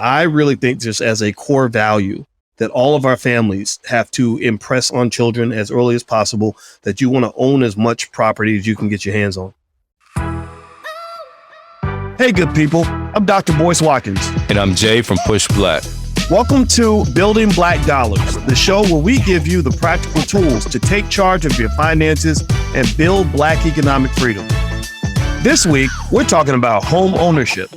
I really think just as a core value that all of our families have to impress on children as early as possible that you want to own as much property as you can get your hands on. Hey, good people. I'm Dr. Boyce Watkins. And I'm Jay from Push Black. Welcome to Building Black Dollars, the show where we give you the practical tools to take charge of your finances and build Black economic freedom. This week, we're talking about home ownership.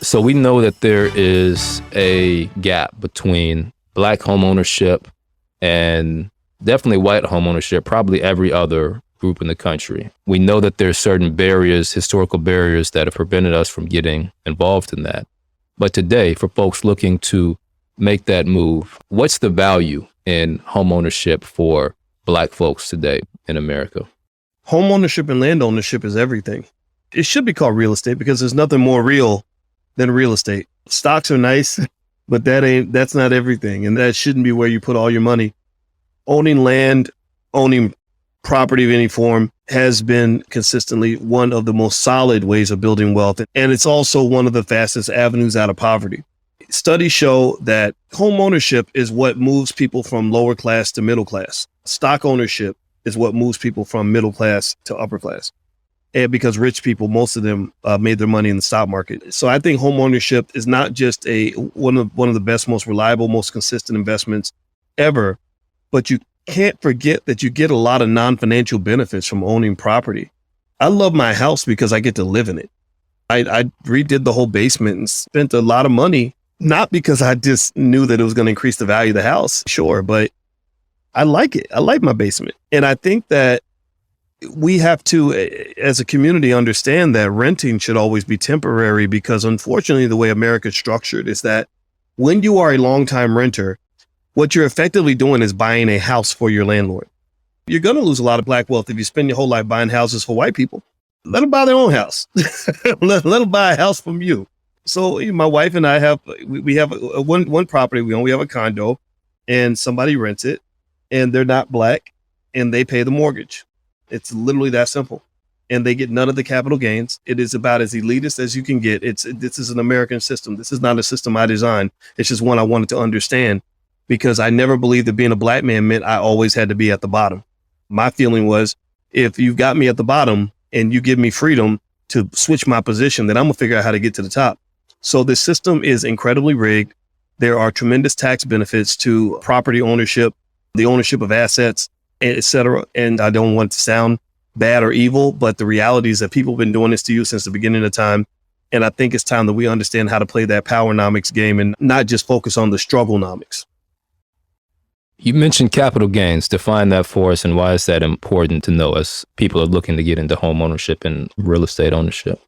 So we know that there is a gap between Black home ownership and definitely white home ownership, probably every other group in the country. We know that there are certain barriers, historical barriers that have prevented us from getting involved in that. But today, for folks looking to make that move, what's the value in home ownership for Black folks today in America? Home ownership and land ownership is everything. It should be called real estate because there's nothing more real than real estate. Stocks are nice, but that's not everything. And that shouldn't be where you put all your money. Owning land, owning property of any form has been consistently one of the most solid ways of building wealth. And it's also one of the fastest avenues out of poverty. Studies show that home ownership is what moves people from lower class to middle class. Stock ownership is what moves people from middle class to upper class. And because rich people, most of them made their money in the stock market. So I think home ownership is not just one of the best, most reliable, most consistent investments ever, but you can't forget that you get a lot of non-financial benefits from owning property. I love my house because I get to live in it. I redid the whole basement and spent a lot of money, not because I just knew that it was going to increase the value of the house, sure, but I like it. I like my basement. And I think that we have to, as a community, understand that renting should always be temporary because unfortunately, the way America is structured is that when you are a longtime renter, what you're effectively doing is buying a house for your landlord. You're going to lose a lot of Black wealth if you spend your whole life buying houses for white people. Let them buy their own house. let them buy a house from you. So my wife and I have one property we own. We have a condo and somebody rents it and they're not Black and they pay the mortgage. It's literally that simple. And they get none of the capital gains. It is about as elitist as you can get. This is an American system. This is not a system I designed. It's just one I wanted to understand because I never believed that being a Black man meant I always had to be at the bottom. My feeling was if you've got me at the bottom and you give me freedom to switch my position, then I'm gonna figure out how to get to the top. So this system is incredibly rigged. There are tremendous tax benefits to property ownership, the ownership of assets, et cetera. And I don't want it to sound bad or evil, but the reality is that people have been doing this to you since the beginning of time. And I think it's time that we understand how to play that powernomics game and not just focus on the strugglenomics. You mentioned capital gains. Define that for us, and why is that important to know as people are looking to get into home ownership and real estate ownership?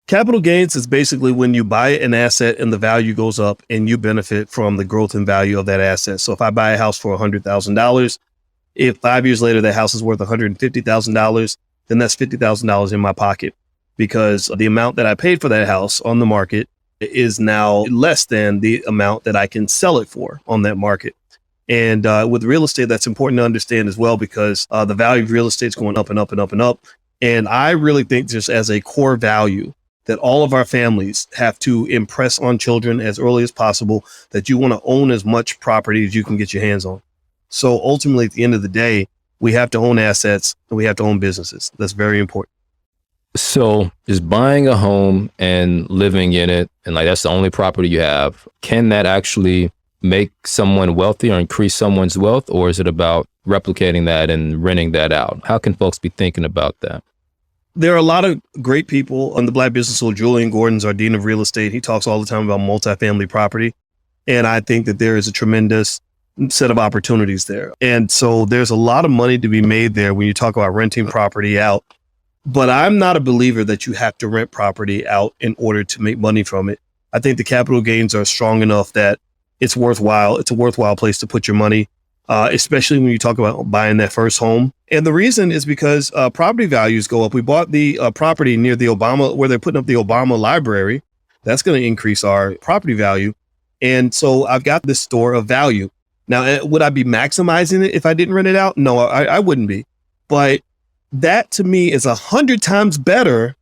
Capital gains is basically when you buy an asset and the value goes up and you benefit from the growth and value of that asset. So if I buy a house for $100,000, if 5 years later the house is worth $150,000, then that's $50,000 in my pocket because the amount that I paid for that house on the market is now less than the amount that I can sell it for on that market. And with real estate, that's important to understand as well because the value of real estate is going up and up and up and up. And I really think just as a core value that all of our families have to impress on children as early as possible that you want to own as much property as you can get your hands on. So ultimately, at the end of the day, we have to own assets and we have to own businesses. That's very important. So is buying a home and living in it, and like that's the only property you have, can that actually make someone wealthy or increase someone's wealth? Or is it about replicating that and renting that out? How can folks be thinking about that? There are a lot of great people on the Black Business School. Julian Gordon's our dean of real estate. He talks all the time about multifamily property. And I think that there is a tremendous set of opportunities there. And so there's a lot of money to be made there when you talk about renting property out. But I'm not a believer that you have to rent property out in order to make money from it. I think the capital gains are strong enough that it's worthwhile. It's a worthwhile place to put your money, especially when you talk about buying that first home. And the reason is because property values go up. We bought the property near the Obama, where they're putting up the Obama library. That's going to increase our property value. And so I've got this store of value. Now, would I be maximizing it if I didn't rent it out? No, I wouldn't be. But that to me is 100 times better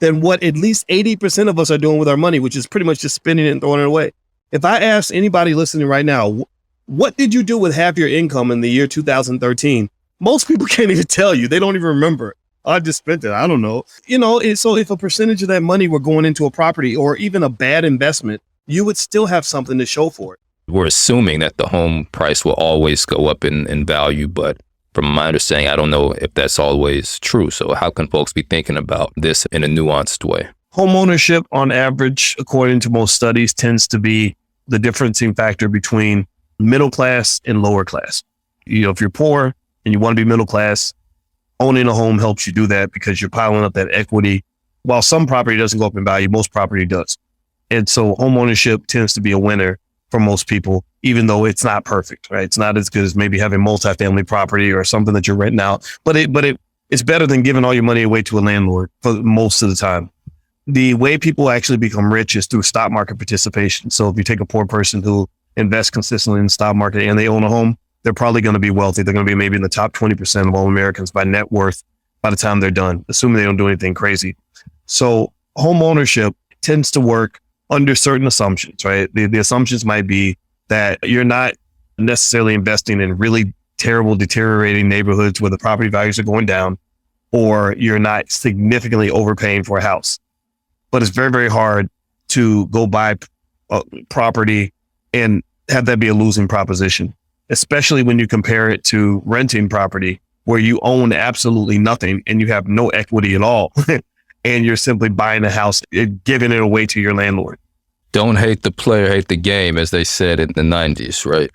than what at least 80% of us are doing with our money, which is pretty much just spending it and throwing it away. If I ask anybody listening right now, what did you do with half your income in the year 2013? Most people can't even tell you. They don't even remember. I just spent it. I don't know. So if a percentage of that money were going into a property or even a bad investment, you would still have something to show for it. We're assuming that the home price will always go up in value, but from my understanding, I don't know if that's always true. So how can folks be thinking about this in a nuanced way? Home ownership, on average, according to most studies, tends to be the differentiating factor between middle class and lower class. If you're poor and you want to be middle class, owning a home helps you do that because you're piling up that equity. While some property doesn't go up in value, most property does. And so home ownership tends to be a winner for most people, even though it's not perfect, right? It's not as good as maybe having multifamily property or something that you're renting out, but it's better than giving all your money away to a landlord for most of the time. The way people actually become rich is through stock market participation. So if you take a poor person who invests consistently in the stock market and they own a home, they're probably going to be wealthy. They're going to be maybe in the top 20% of all Americans by net worth by the time they're done, assuming they don't do anything crazy. So home ownership tends to work under certain assumptions, right? The assumptions might be that you're not necessarily investing in really terrible, deteriorating neighborhoods where the property values are going down, or you're not significantly overpaying for a house. But it's very, very hard to go buy property and have that be a losing proposition, especially when you compare it to renting property where you own absolutely nothing and you have no equity at all. And you're simply buying a house and giving it away to your landlord. Don't hate the player, hate the game, as they said in the 90s, right?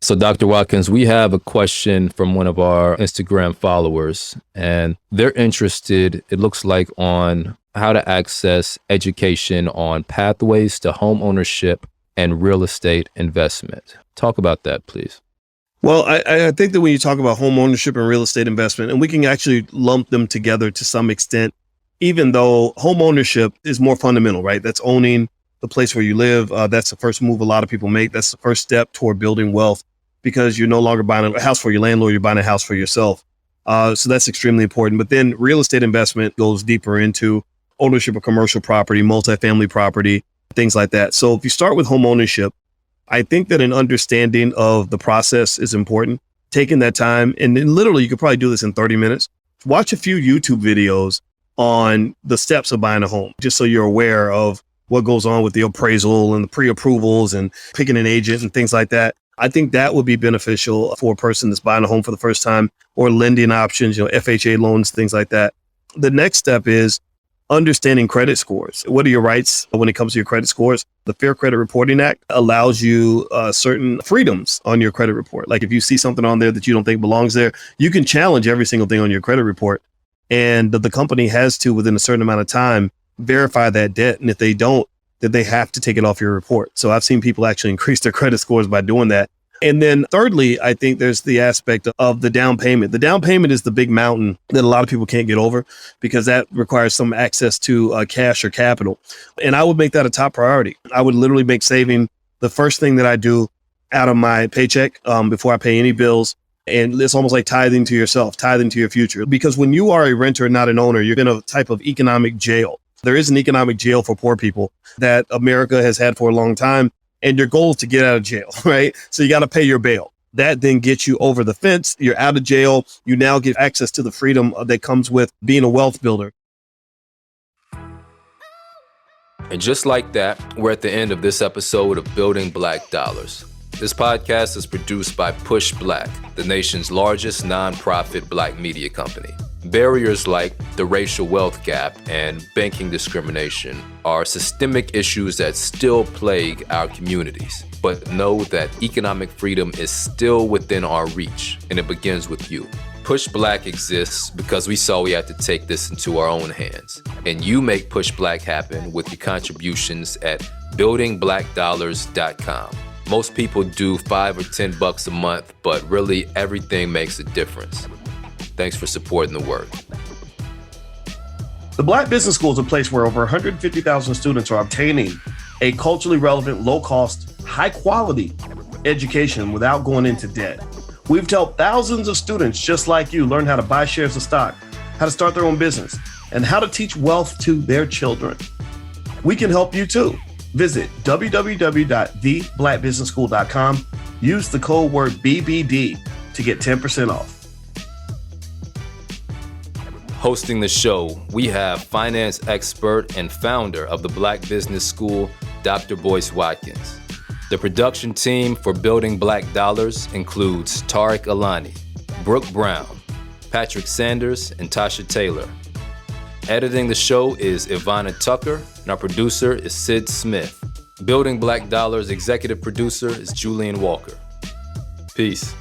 So, Dr. Watkins, we have a question from one of our Instagram followers, and they're interested, it looks like, on how to access education on pathways to home ownership and real estate investment. Talk about that, please. Well, I think that when you talk about home ownership and real estate investment, and we can actually lump them together to some extent, even though home ownership is more fundamental, right? That's owning the place where you live. That's the first move a lot of people make. That's the first step toward building wealth because you're no longer buying a house for your landlord, you're buying a house for yourself. So that's extremely important. But then real estate investment goes deeper into ownership of commercial property, multifamily property, things like that. So if you start with home ownership, I think that an understanding of the process is important. Taking that time, and then literally you could probably do this in 30 minutes. Watch a few YouTube videos on the steps of buying a home, just so you're aware of what goes on with the appraisal and the pre-approvals and picking an agent and things like that. I think that would be beneficial for a person that's buying a home for the first time, or lending options, FHA loans, things like that. The next step is understanding credit scores. What are your rights when it comes to your credit scores? The Fair Credit Reporting Act allows you certain freedoms on your credit report. Like if you see something on there that you don't think belongs there, you can challenge every single thing on your credit report. And the company has to, within a certain amount of time, verify that debt. And if they don't, then they have to take it off your report. So I've seen people actually increase their credit scores by doing that. And then thirdly, I think there's the aspect of the down payment. The down payment is the big mountain that a lot of people can't get over because that requires some access to cash or capital. And I would make that a top priority. I would literally make saving the first thing that I do out of my paycheck before I pay any bills. And it's almost like tithing to yourself, tithing to your future. Because when you are a renter, not an owner, you're in a type of economic jail. There is an economic jail for poor people that America has had for a long time. And your goal is to get out of jail, right? So you got to pay your bail. That then gets you over the fence. You're out of jail. You now get access to the freedom that comes with being a wealth builder. And just like that, we're at the end of this episode of Building Black Dollars. This podcast is produced by Push Black, the nation's largest nonprofit Black media company. Barriers like the racial wealth gap and banking discrimination are systemic issues that still plague our communities. But know that economic freedom is still within our reach, and it begins with you. Push Black exists because we saw we had to take this into our own hands. And you make Push Black happen with your contributions at buildingblackdollars.com. Most people do $5 or $10 a month, but really everything makes a difference. Thanks for supporting the work. The Black Business School is a place where over 150,000 students are obtaining a culturally relevant, low-cost, high-quality education without going into debt. We've helped thousands of students just like you learn how to buy shares of stock, how to start their own business, and how to teach wealth to their children. We can help you too. Visit www.theblackbusinessschool.com. Use the code word BBD to get 10% off. Hosting the show, we have finance expert and founder of the Black Business School, Dr. Boyce Watkins. The production team for Building Black Dollars includes Tareq Alani, Brooke Brown, Patrick Sanders, and Tasha Taylor. Editing the show is Ivana Tucker, and our producer is Sid Smith. Building Black Dollars executive producer is Julian Walker. Peace.